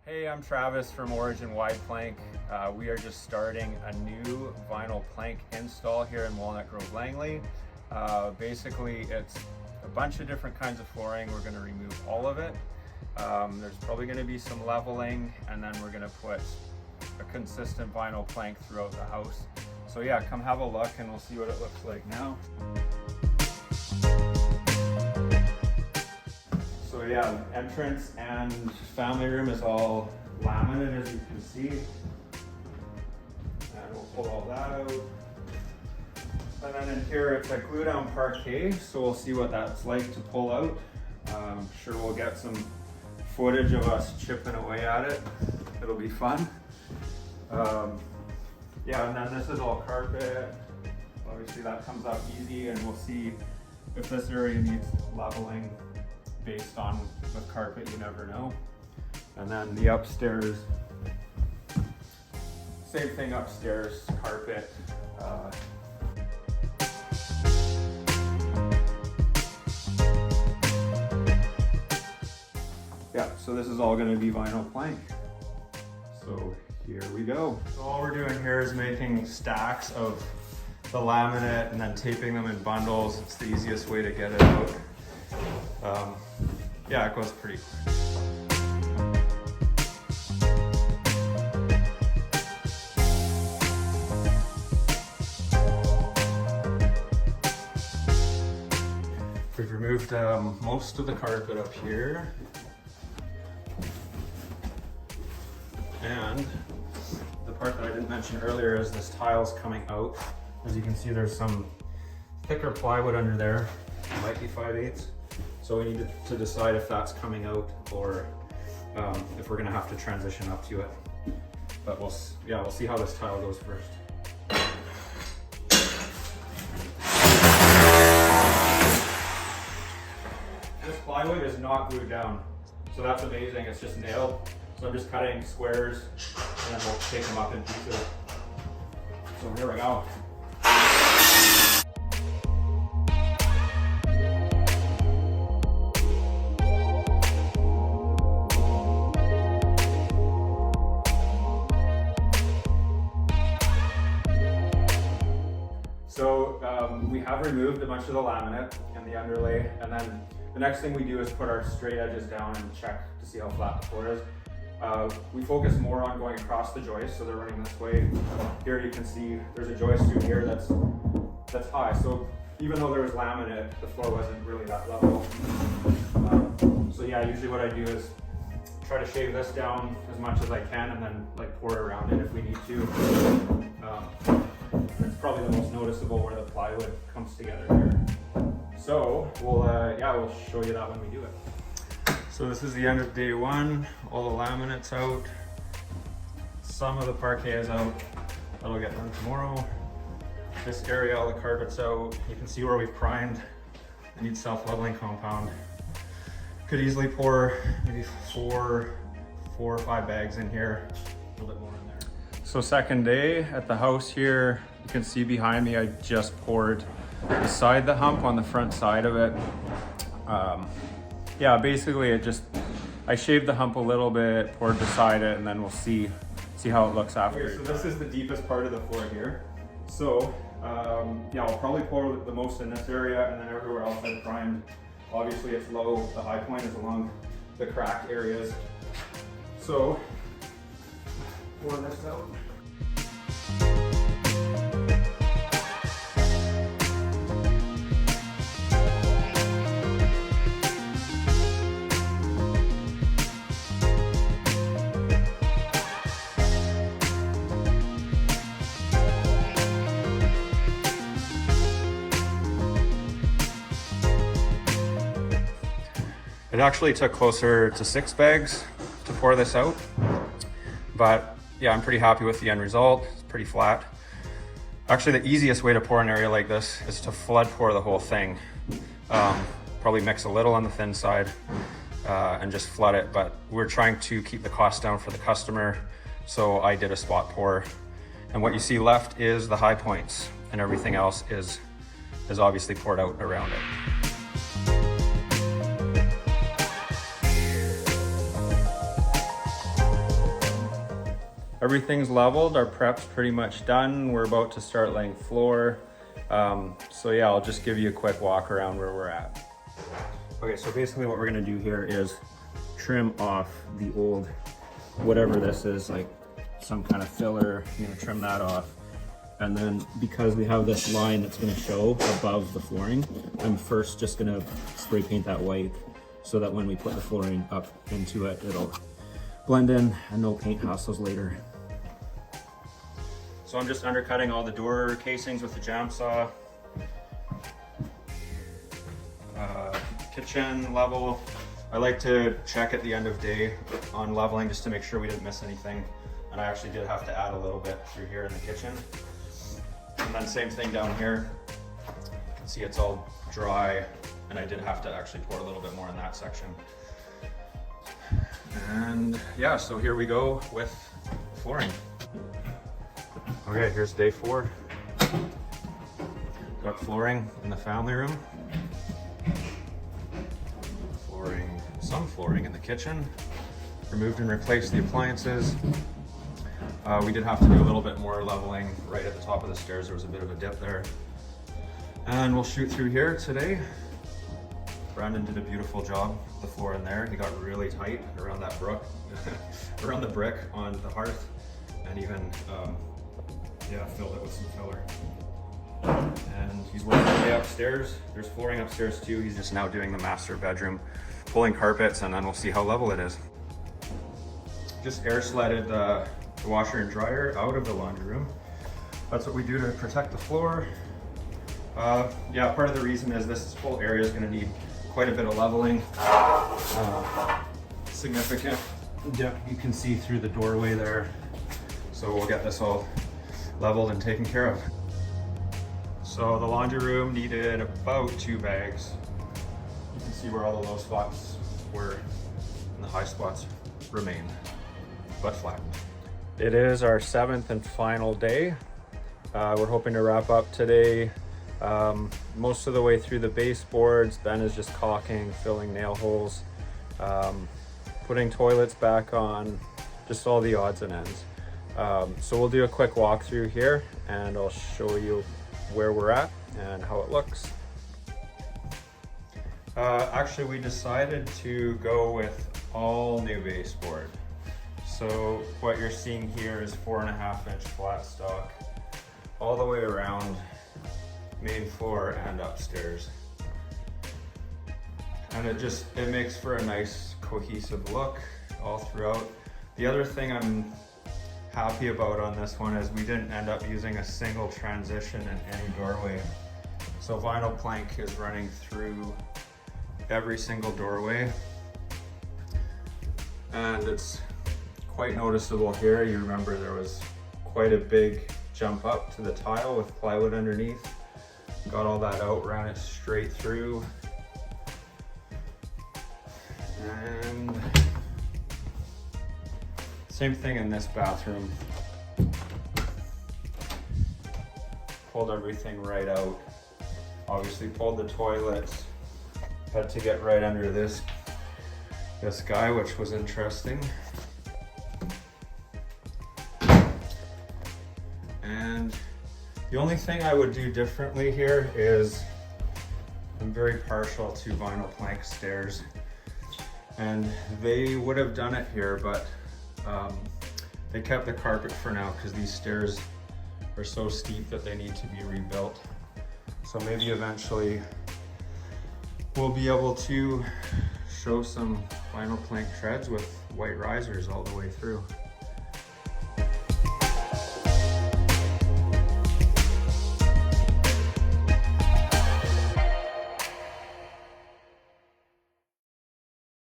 Hey, I'm Travis from Origin Wide Plank. We are just starting a new vinyl plank install here in Walnut Grove, Langley. Basically, it's a bunch of different kinds of flooring. We're going to remove all of it. There's probably going to be some leveling, and then we're going to put a consistent vinyl plank throughout the house. So yeah, come have a look and we'll see what it looks like now. So yeah, entrance and family room is all laminate, as you can see. And we'll pull all that out. And then in here, it's a glue down parquet, so we'll see what that's like to pull out. I'm sure we'll get some footage of us chipping away at it. It'll be fun. Yeah, and then this is all carpet. Obviously that comes up easy, and we'll see if this area needs leveling. Based on with carpet, you never know. And then the upstairs, same thing upstairs, carpet. Yeah, so this is all going to be vinyl plank. So here we go. So all we're doing here is making stacks of the laminate and then taping them in bundles. It's the easiest way to get it out. Yeah, it goes pretty quick. We've removed most of the carpet up here. And the part that I didn't mention earlier is this tile's coming out. As you can see, there's some thicker plywood under there. It might be 5/8. So we need to decide if that's coming out or if we're gonna have to transition up to it. But we'll see how this tile goes first. This plywood is not glued down, so that's amazing. It's just nailed. So I'm just cutting squares and then we'll take them up in pieces. So here we go. So we have removed a bunch of the laminate and the underlay, and then the next thing we do is put our straight edges down and check to see how flat the floor is. We focus more on going across the joist, so they're running this way. Here you can see there's a joist through here that's high. So even though there was laminate, the floor wasn't really that level. So yeah, usually what I do is try to shave this down as much as I can, and then like pour around it if we need to. It's probably the most noticeable where the plywood comes together here. So we'll show you that when we do it. So this is the end of day one. All the laminate's out. Some of the parquet is out. That'll get done tomorrow. This area, all the carpet's out. You can see where we've primed. I need self-leveling compound. Could easily pour maybe four or five bags in here. A little bit more in there. So second day at the house here. You can see behind me, I just poured beside the hump on the front side of it. Yeah, basically I shaved the hump a little bit, poured beside it, and then we'll see how it looks after. Okay, so this is the deepest part of the floor here. So yeah, I'll probably pour the most in this area, and then everywhere else I've primed. Obviously it's low, the high point is along the cracked areas. So pour this out. It actually took closer to 6 bags to pour this out, but yeah, I'm pretty happy with the end result. It's pretty flat. Actually, the easiest way to pour an area like this is to flood pour the whole thing. Probably mix a little on the thin side and just flood it, but we're trying to keep the cost down for the customer, so I did a spot pour. And what you see left is the high points, and everything else is obviously poured out around it. everything's leveled. Our prep's pretty much done. We're about to start laying floor. So yeah, I'll just give you a quick walk around where we're at. Okay, so basically what we're gonna do here is trim off the old, whatever this is, like some kind of filler, I'm gonna trim that off. And then because we have this line that's gonna show above the flooring, I'm first just gonna spray paint that white so that when we put the flooring up into it, it'll blend in and no paint hassles later. So I'm just undercutting all the door casings with the jam saw. Kitchen level, I like to check at the end of day on leveling just to make sure we didn't miss anything. And I actually did have to add a little bit through here in the kitchen. And then same thing down here. You can see it's all dry, and I did have to actually pour a little bit more in that section. And yeah, so here we go with flooring. Okay, here's day 4. Got flooring in the family room. Some flooring in the kitchen. Removed and replaced the appliances. We did have to do a little bit more leveling right at the top of the stairs. There was a bit of a dip there. And we'll shoot through here today. Brandon did a beautiful job with the floor in there. He got really tight around that around the brick on the hearth, and even yeah, filled it with some filler. And he's working his way upstairs. There's flooring upstairs too. He's just now doing the master bedroom, pulling carpets, and then we'll see how level it is. Just air sledded the washer and dryer out of the laundry room. That's what we do to protect the floor. Yeah, part of the reason is this whole area is going to need quite a bit of leveling. Significant dip you can see through the doorway there. So we'll get this all leveled and taken care of. So the laundry room needed about 2 bags. You can see where all the low spots were and the high spots remain, but flat. It is our 7th and final day. We're hoping to wrap up today most of the way through the baseboards. Ben is just caulking, filling nail holes, putting toilets back on, just all the odds and ends. So we'll do a quick walkthrough here and I'll show you where we're at and how it looks. Actually, we decided to go with all new baseboard. So what you're seeing here is 4.5-inch flat stock all the way around main floor and upstairs. And it makes for a nice cohesive look all throughout. The other thing I'm happy about on this one is we didn't end up using a single transition in any doorway. So vinyl plank is running through every single doorway. And it's quite noticeable here. You remember there was quite a big jump up to the tile with plywood underneath. Got all that out, ran it straight through. And same thing in this bathroom. Pulled everything right out. Obviously pulled the toilets. Had to get right under this guy, which was interesting. And the only thing I would do differently here is I'm very partial to vinyl plank stairs, and they would have done it here, but they kept the carpet for now because these stairs are so steep that they need to be rebuilt. So maybe eventually we'll be able to show some vinyl plank treads with white risers all the way through.